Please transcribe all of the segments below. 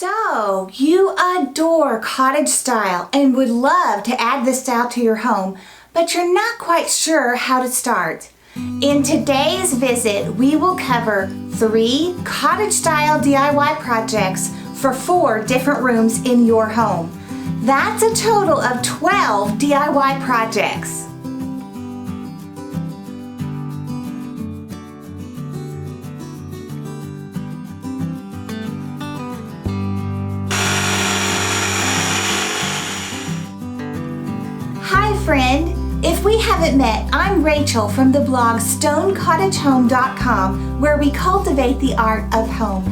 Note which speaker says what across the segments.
Speaker 1: So, you adore cottage style and would love to add this style to your home, but you're not quite sure how to start. In today's visit, we will cover 3 cottage style DIY projects for 4 different rooms in your home. That's a total of 12 DIY projects. Hi friend, if we haven't met, I'm Rachel from the blog stonecottagehome.com, where we cultivate the art of home.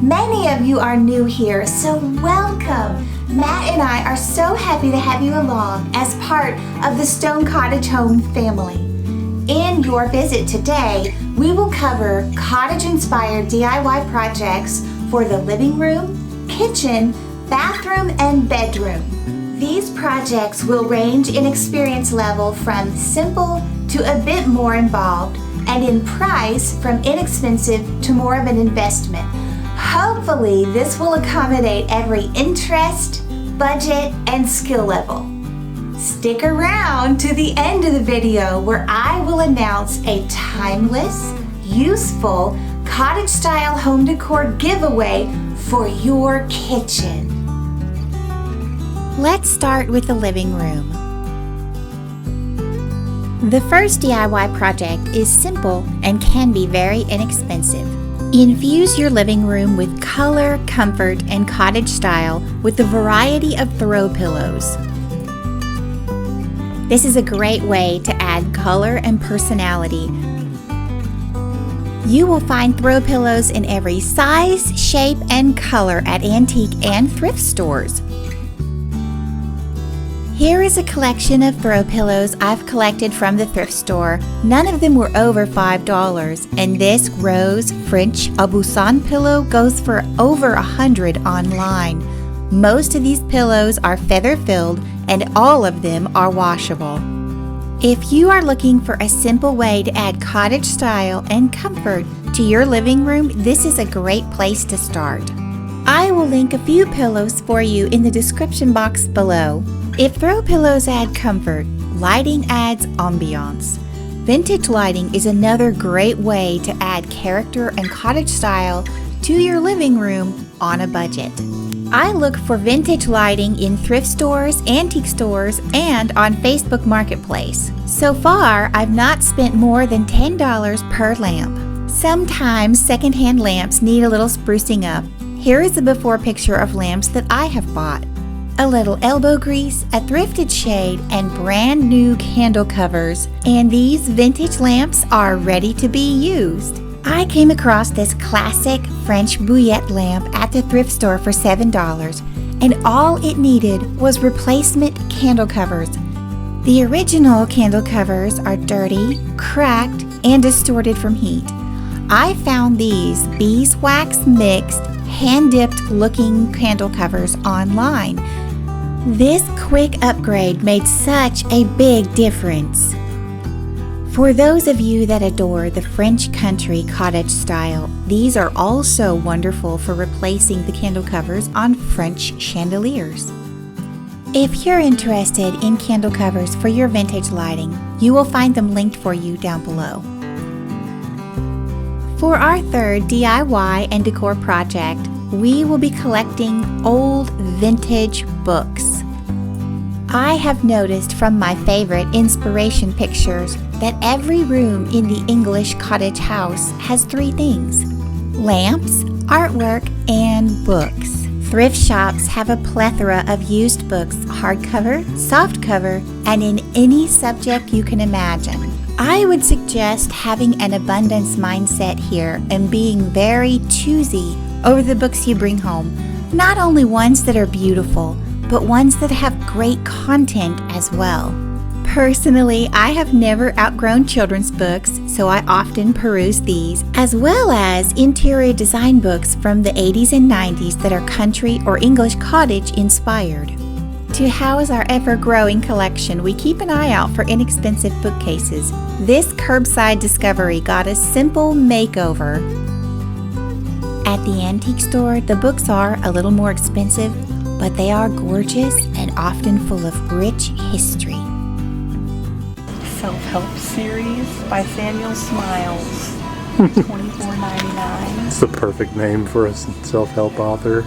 Speaker 1: Many of you are new here, so welcome. Matt and I are so happy to have you along as part of the Stone Cottage Home family. In your visit today, we will cover cottage-inspired DIY projects for the living room, kitchen, bathroom, and bedroom. These projects will range in experience level from simple to a bit more involved, and in price from inexpensive to more of an investment. Hopefully, this will accommodate every interest, budget, and skill level. Stick around to the end of the video where I will announce a timeless, useful, cottage-style home decor giveaway for your kitchen. Let's start with the living room. The first DIY project is simple and can be very inexpensive. Infuse your living room with color, comfort, and cottage style with a variety of throw pillows. This is a great way to add color and personality. You will find throw pillows in every size, shape, and color at antique and thrift stores. Here is a collection of throw pillows I've collected from the thrift store. None of them were over $5, and this rose French Aubusson pillow goes for over $100 online. Most of these pillows are feather-filled, and all of them are washable. If you are looking for a simple way to add cottage style and comfort to your living room, this is a great place to start. I will link a few pillows for you in the description box below. If throw pillows add comfort, lighting adds ambiance. Vintage lighting is another great way to add character and cottage style to your living room on a budget. I look for vintage lighting in thrift stores, antique stores, and on Facebook Marketplace. So far, I've not spent more than $10 per lamp. Sometimes secondhand lamps need a little sprucing up. Here is a before picture of lamps that I have bought. A little elbow grease, a thrifted shade, and brand new candle covers. And these vintage lamps are ready to be used. I came across this classic French bouillette lamp at the thrift store for $7, and all it needed was replacement candle covers. The original candle covers are dirty, cracked, and distorted from heat. I found these beeswax mixed, hand-dipped looking candle covers online. This quick upgrade made such a big difference. For those of you that adore the French country cottage style, these are also wonderful for replacing the candle covers on French chandeliers. If you're interested in candle covers for your vintage lighting, you will find them linked for you down below. For our third DIY and decor project, we will be collecting old vintage books. I have noticed from my favorite inspiration pictures that every room in the English cottage house has 3 things: lamps, artwork, and books. Thrift shops have a plethora of used books, hardcover, softcover, and in any subject you can imagine. I would suggest having an abundance mindset here and being very choosy over the books you bring home. Not only ones that are beautiful, but ones that have great content as well. Personally, I have never outgrown children's books, so I often peruse these, as well as interior design books from the 80s and 90s that are country or English cottage inspired. To house our ever-growing collection, we keep an eye out for inexpensive bookcases. This curbside discovery got a simple makeover. At At the antique store, the books are a little more expensive, but they are gorgeous and often full of rich history.
Speaker 2: Self-help series by Samuel Smiles, $24.99.
Speaker 3: It's the perfect name for a self-help author.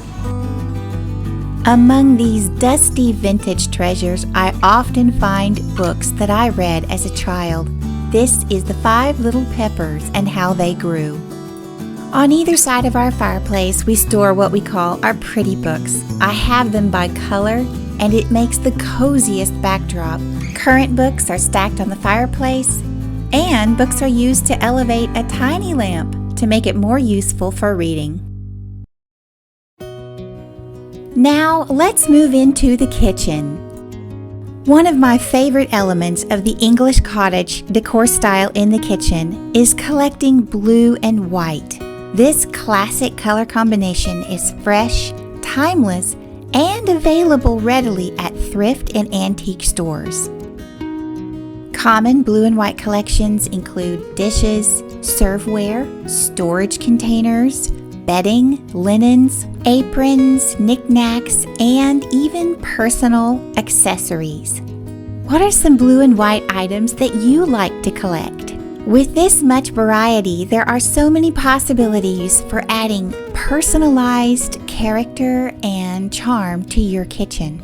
Speaker 1: Among these dusty vintage treasures, I often find books that I read as a child. This is The 5 Little Peppers and How They Grew. On either side of our fireplace, we store what we call our pretty books. I have them by color, and it makes the coziest backdrop. Current books are stacked on the fireplace, and books are used to elevate a tiny lamp to make it more useful for reading. Now, let's move into the kitchen. One of my favorite elements of the English cottage decor style in the kitchen is collecting blue and white. This classic color combination is fresh, timeless, and available readily at thrift and antique stores. Common blue and white collections include dishes, serveware, storage containers, bedding, linens, aprons, knickknacks, and even personal accessories. What are some blue and white items that you like to collect? With this much variety, there are so many possibilities for adding personalized character and charm to your kitchen.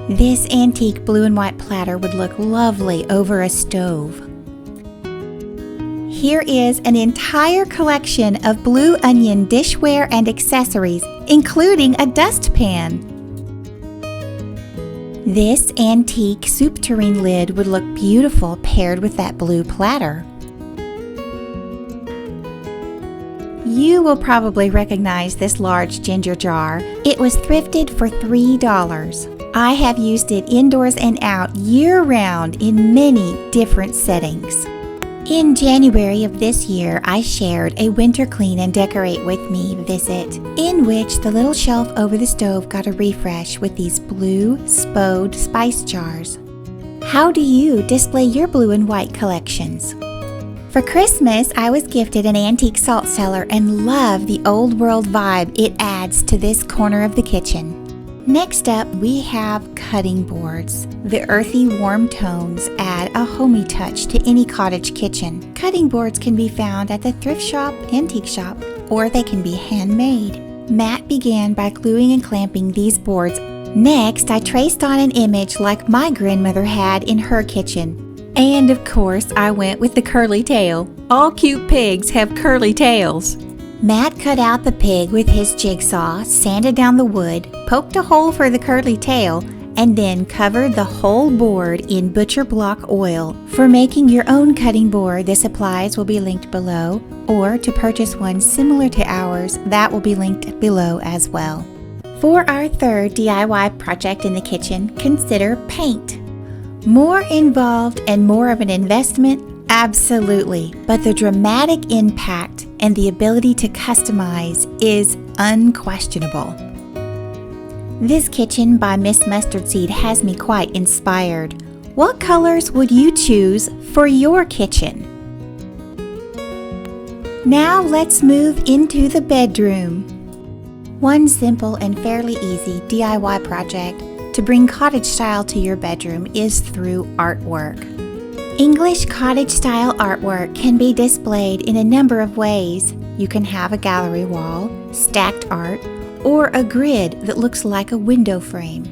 Speaker 1: This antique blue and white platter would look lovely over a stove. Here is an entire collection of blue onion dishware and accessories, including a dustpan. This antique soup tureen lid would look beautiful paired with that blue platter. You will probably recognize this large ginger jar. It was thrifted for $3. I have used it indoors and out year-round in many different settings. In January of this year, I shared a winter clean and decorate with me visit, in which the little shelf over the stove got a refresh with these blue Spode spice jars. How do you display your blue and white collections? For Christmas, I was gifted an antique salt cellar and love the old world vibe it adds to this corner of the kitchen. Next up, we have cutting boards. The earthy, warm tones add a homey touch to any cottage kitchen. Cutting boards can be found at the thrift shop, antique shop, or they can be handmade. Matt began by gluing and clamping these boards. Next, I traced on an image like my grandmother had in her kitchen. And of course, I went with the curly tail. All cute pigs have curly tails. Matt cut out the pig with his jigsaw, sanded down the wood, poked a hole for the curly tail, and then covered the whole board in butcher block oil. For making your own cutting board, the supplies will be linked below, or to purchase one similar to ours, that will be linked below as well. For our third DIY project in the kitchen, consider paint. More involved and more of an investment? Absolutely, but the dramatic impact and the ability to customize is unquestionable. This kitchen by Miss Mustard Seed has me quite inspired. What colors would you choose for your kitchen? Now let's move into the bedroom. One simple and fairly easy DIY project to bring cottage style to your bedroom is through artwork. English cottage-style artwork can be displayed in a number of ways. You can have a gallery wall, stacked art, or a grid that looks like a window frame.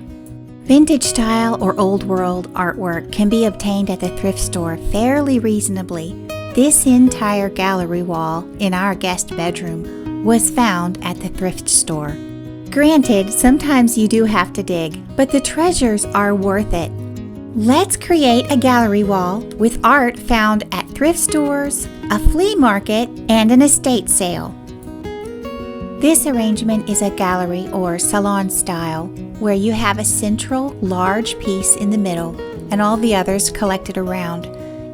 Speaker 1: Vintage-style or old-world artwork can be obtained at the thrift store fairly reasonably. This entire gallery wall in our guest bedroom was found at the thrift store. Granted, sometimes you do have to dig, but the treasures are worth it. Let's create a gallery wall with art found at thrift stores, a flea market, and an estate sale. This arrangement is a gallery or salon style, where you have a central large piece in the middle and all the others collected around.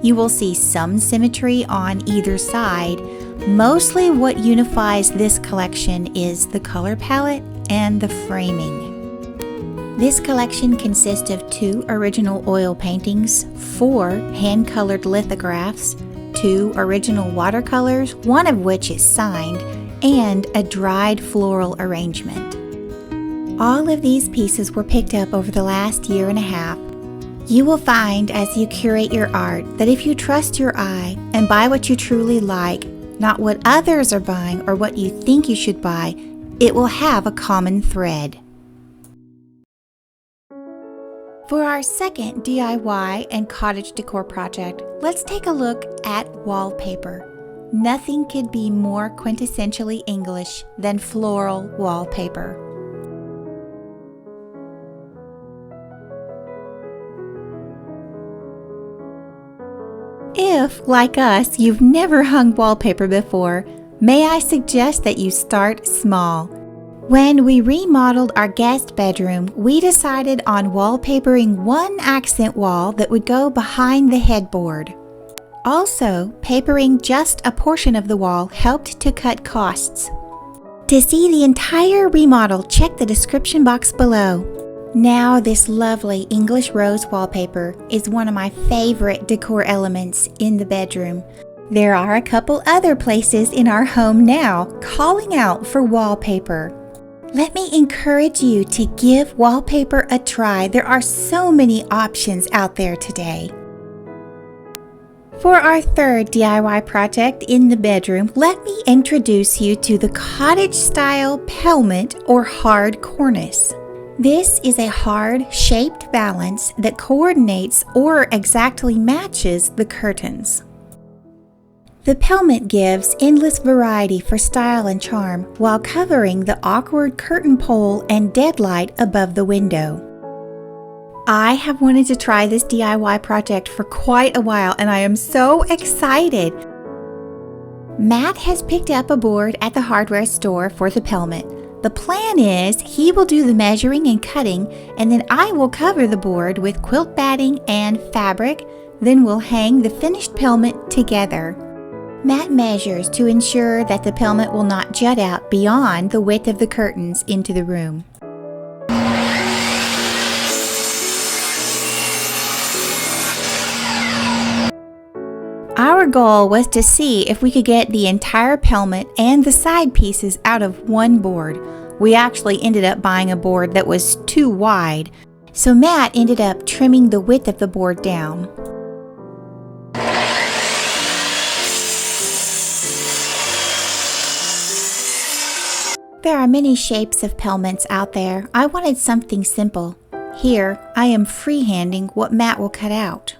Speaker 1: You will see some symmetry on either side. Mostly what unifies this collection is the color palette and the framing. This collection consists of 2 original oil paintings, 4 hand-colored lithographs, 2 original watercolors, one of which is signed, and a dried floral arrangement. All of these pieces were picked up over the last year and a half. You will find as you curate your art that if you trust your eye and buy what you truly like, not what others are buying or what you think you should buy, it will have a common thread. For our second DIY and cottage decor project, let's take a look at wallpaper. Nothing could be more quintessentially English than floral wallpaper. If, like us, you've never hung wallpaper before, may I suggest that you start small. When we remodeled our guest bedroom, we decided on wallpapering one accent wall that would go behind the headboard. Also, papering just a portion of the wall helped to cut costs. To see the entire remodel, check the description box below. Now, this lovely English rose wallpaper is one of my favorite decor elements in the bedroom. There are a couple other places in our home now calling out for wallpaper. Let me encourage you to give wallpaper a try. There are so many options out there today. For our third DIY project in the bedroom, let me introduce you to the cottage-style pelmet or hard cornice. This is a hard, shaped valance that coordinates or exactly matches the curtains. The pelmet gives endless variety for style and charm while covering the awkward curtain pole and deadlight above the window. I have wanted to try this DIY project for quite a while and I am so excited. Matt has picked up a board at the hardware store for the pelmet. The plan is he will do the measuring and cutting, and then I will cover the board with quilt batting and fabric, then we'll hang the finished pelmet together. Matt measures to ensure that the pelmet will not jut out beyond the width of the curtains into the room. Our goal was to see if we could get the entire pelmet and the side pieces out of one board. We actually ended up buying a board that was too wide, so Matt ended up trimming the width of the board down. There are many shapes of pelmets out there. I wanted something simple. Here, I am freehanding what Matt will cut out.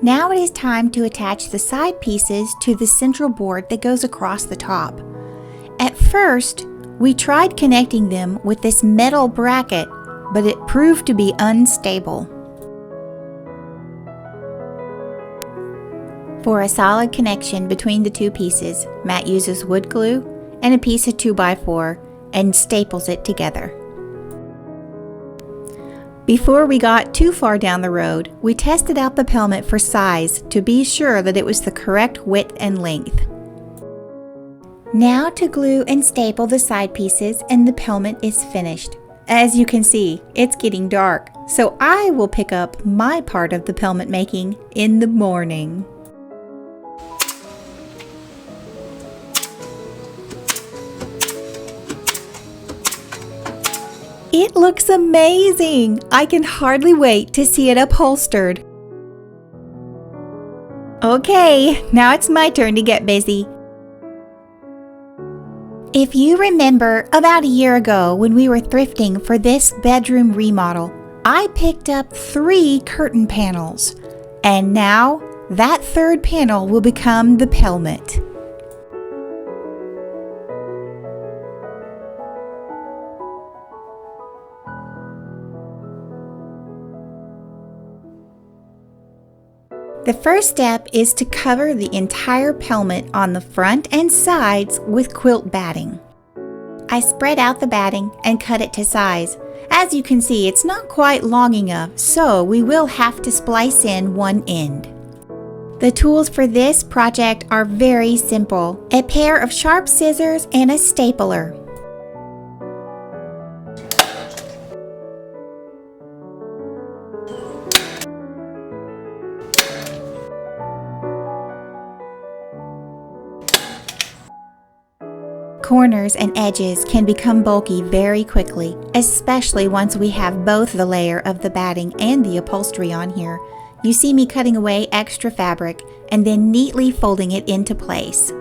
Speaker 1: Now it is time to attach the side pieces to the central board that goes across the top. At first, we tried connecting them with this metal bracket, but it proved to be unstable. For a solid connection between the two pieces, Matt uses wood glue and a piece of 2x4 and staples it together. Before we got too far down the road, we tested out the pelmet for size to be sure that it was the correct width and length. Now to glue and staple the side pieces and the pelmet is finished. As you can see, it's getting dark, so I will pick up my part of the pelmet making in the morning. It looks amazing! I can hardly wait to see it upholstered. Okay, now it's my turn to get busy. If you remember, about a year ago when we were thrifting for this bedroom remodel, I picked up 3 curtain panels, and now that third panel will become the pelmet. The first step is to cover the entire pelmet on the front and sides with quilt batting. I spread out the batting and cut it to size. As you can see, it's not quite long enough, so we will have to splice in one end. The tools for this project are very simple: a pair of sharp scissors and a stapler. Corners and edges can become bulky very quickly, especially once we have both the layer of the batting and the upholstery on here. You see me cutting away extra fabric and then neatly folding it into place.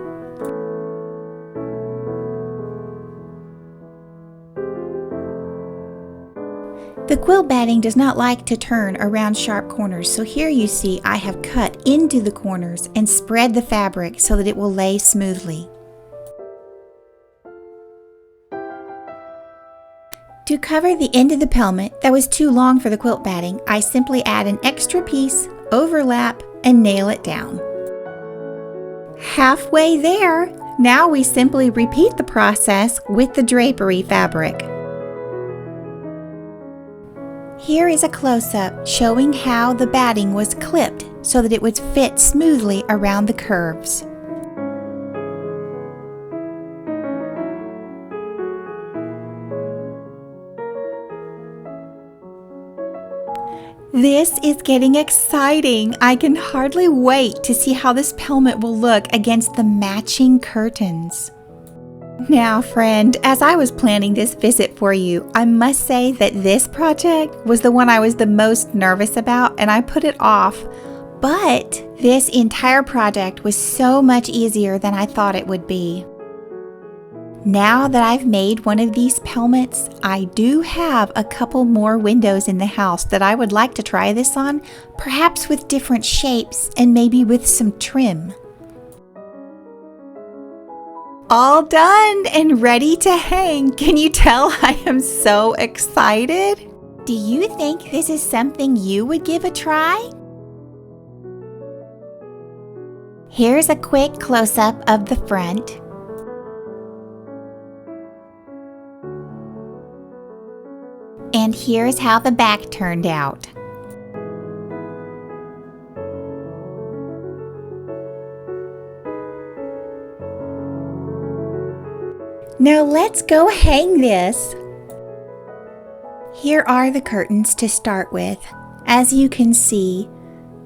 Speaker 1: The quilt batting does not like to turn around sharp corners, so here you see I have cut into the corners and spread the fabric so that it will lay smoothly. To cover the end of the pelmet that was too long for the quilt batting, I simply add an extra piece, overlap, and nail it down. Halfway there! Now we simply repeat the process with the drapery fabric. Here is a close-up showing how the batting was clipped so that it would fit smoothly around the curves. This is getting exciting! I can hardly wait to see how this pelmet will look against the matching curtains. Now, friend, as I was planning this visit for you, I must say that this project was the one I was the most nervous about, and I put it off. But this entire project was so much easier than I thought it would be. Now that I've made one of these pelmets, I do have a couple more windows in the house that I would like to try this on, perhaps with different shapes and maybe with some trim. All done and ready to hang. Can you tell I am so excited? Do you think this is something you would give a try? Here's a quick close-up of the front. And here's how the back turned out. Now let's go hang this. Here are the curtains to start with. As you can see,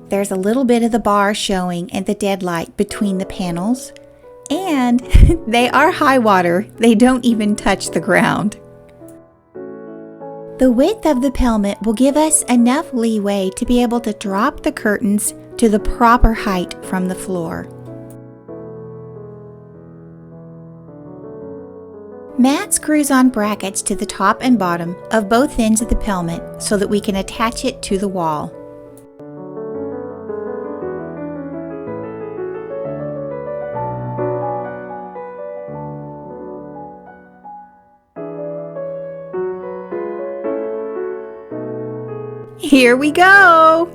Speaker 1: there's a little bit of the bar showing and the deadlight between the panels. And they are high water. They don't even touch the ground. The width of the pelmet will give us enough leeway to be able to drop the curtains to the proper height from the floor. Matt screws on brackets to the top and bottom of both ends of the pelmet so that we can attach it to the wall. Here we go!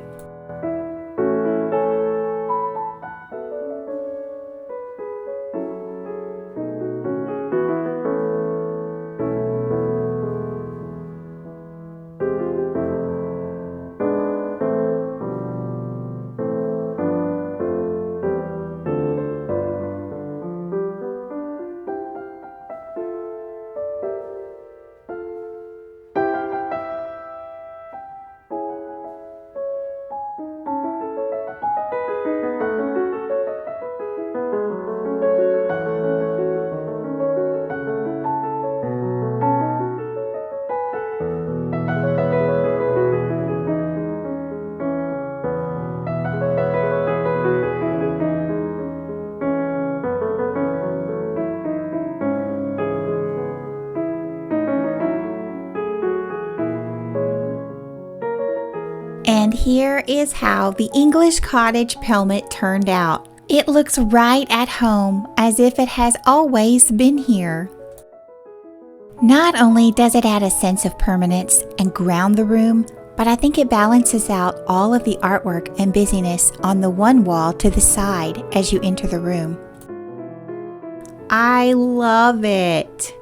Speaker 1: here is how the English cottage pelmet turned out. It looks right at home, as if it has always been here. Not only does it add a sense of permanence and ground the room, but I think it balances out all of the artwork and busyness on the one wall to the side as you enter the room. I love it!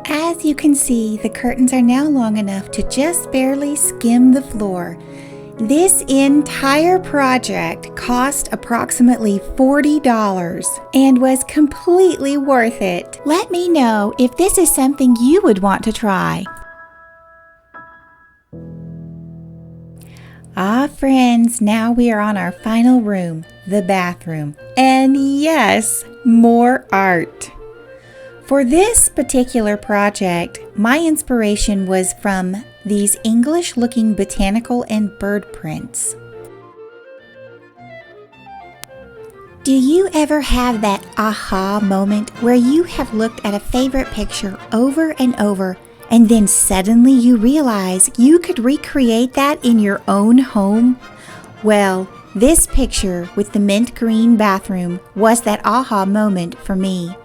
Speaker 1: As you can see, the curtains are now long enough to just barely skim the floor. This entire project cost approximately $40 and was completely worth it. Let me know if this is something you would want to try. Ah, friends, now we are on our final room, the bathroom. And yes, more art. For this particular project, my inspiration was from these English-looking botanical and bird prints. Do you ever have that aha moment where you have looked at a favorite picture over and over, and then suddenly you realize you could recreate that in your own home? Well, this picture with the mint green bathroom was that aha moment for me.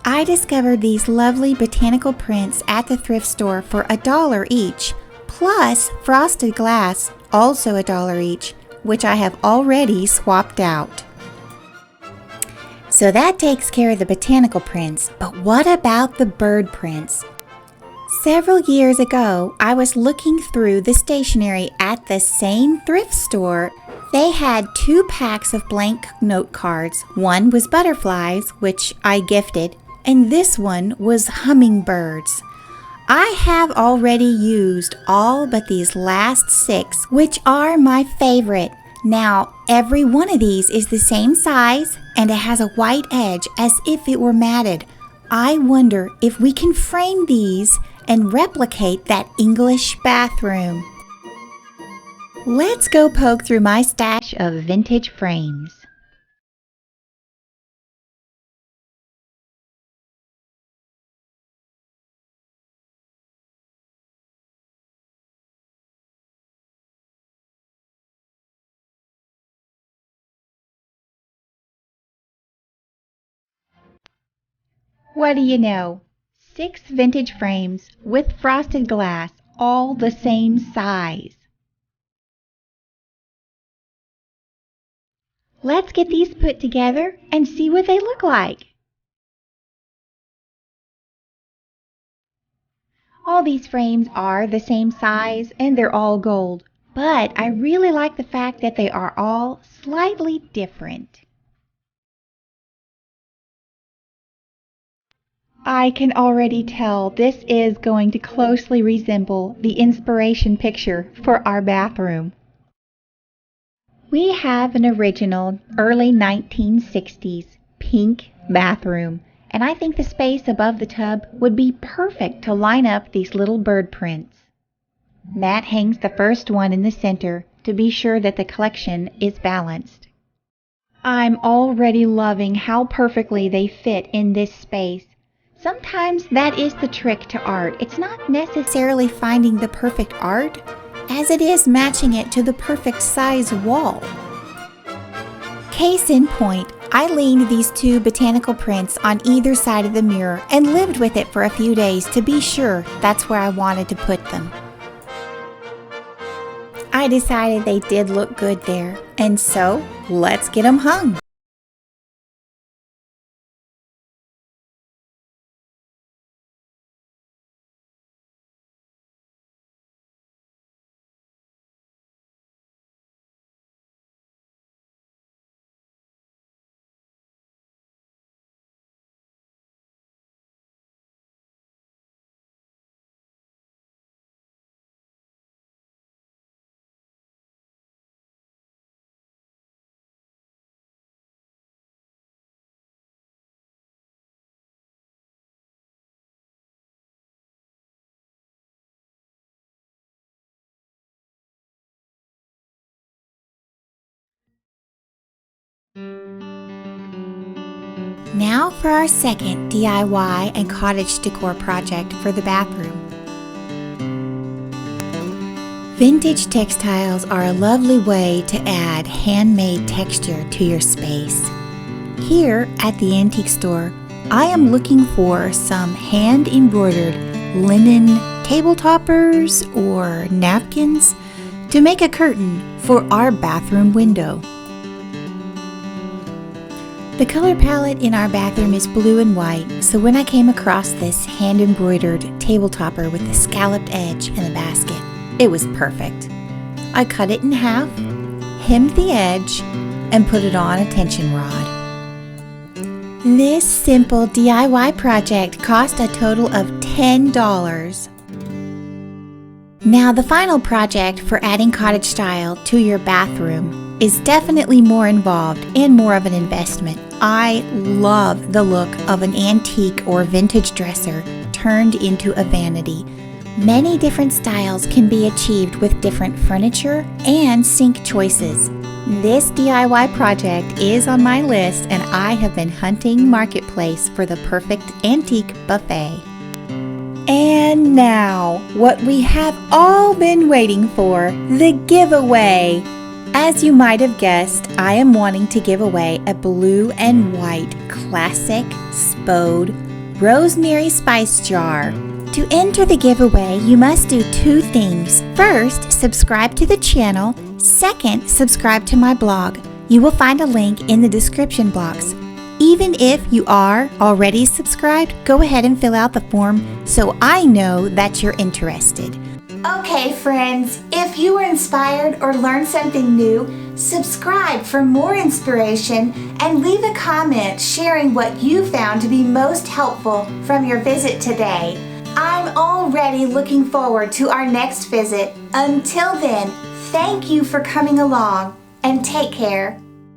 Speaker 1: I discovered these lovely botanical prints at the thrift store for $1 each, plus frosted glass, also $1 each, which I have already swapped out. So that takes care of the botanical prints, but what about the bird prints? Several years ago, I was looking through the stationery at the same thrift store. They had 2 packs of blank note cards. One was butterflies, which I gifted, and this one was hummingbirds. I have already used all but these last 6, which are my favorite. Now, every one of these is the same size and it has a white edge as if it were matted. I wonder if we can frame these and replicate that English bathroom. Let's go poke through my stash of vintage frames. What do you know? 6 vintage frames with frosted glass, all the same size. Let's get these put together and see what they look like. All these frames are the same size and they're all gold, but I really like the fact that they are all slightly different. I can already tell this is going to closely resemble the inspiration picture for our bathroom. We have an original early 1960s pink bathroom, and I think the space above the tub would be perfect to line up these little bird prints. Matt hangs the first one in the center to be sure that the collection is balanced. I'm already loving how perfectly they fit in this space. Sometimes that is the trick to art. It's not necessarily finding the perfect art, as it is matching it to the perfect size wall. Case in point, I leaned these 2 botanical prints on either side of the mirror and lived with it for a few days to be sure that's where I wanted to put them. I decided they did look good there, and so let's get them hung. Now for our second DIY and cottage decor project for the bathroom. Vintage textiles are a lovely way to add handmade texture to your space. Here at the antique store, I am looking for some hand-embroidered linen table toppers or napkins to make a curtain for our bathroom window. The color palette in our bathroom is blue and white, so when I came across this hand-embroidered table topper with the scalloped edge and a basket, it was perfect. I cut it in half, hemmed the edge, and put it on a tension rod. This simple DIY project cost a total of $10. Now the final project for adding cottage style to your bathroom is definitely more involved and more of an investment. I love the look of an antique or vintage dresser turned into a vanity. Many different styles can be achieved with different furniture and sink choices. This DIY project is on my list, and I have been hunting Marketplace for the perfect antique buffet. And now, what we have all been waiting for, the giveaway. As you might have guessed, I am wanting to give away a blue and white classic Spode rosemary spice jar. To enter the giveaway, you must do two things. First, subscribe to the channel. Second, subscribe to my blog. You will find a link in the description box. Even if you are already subscribed, go ahead and fill out the form so I know that you're interested. Okay, friends, if you were inspired or learned something new, subscribe for more inspiration and leave a comment sharing what you found to be most helpful from your visit today. I'm already looking forward to our next visit. Until then, thank you for coming along and take care.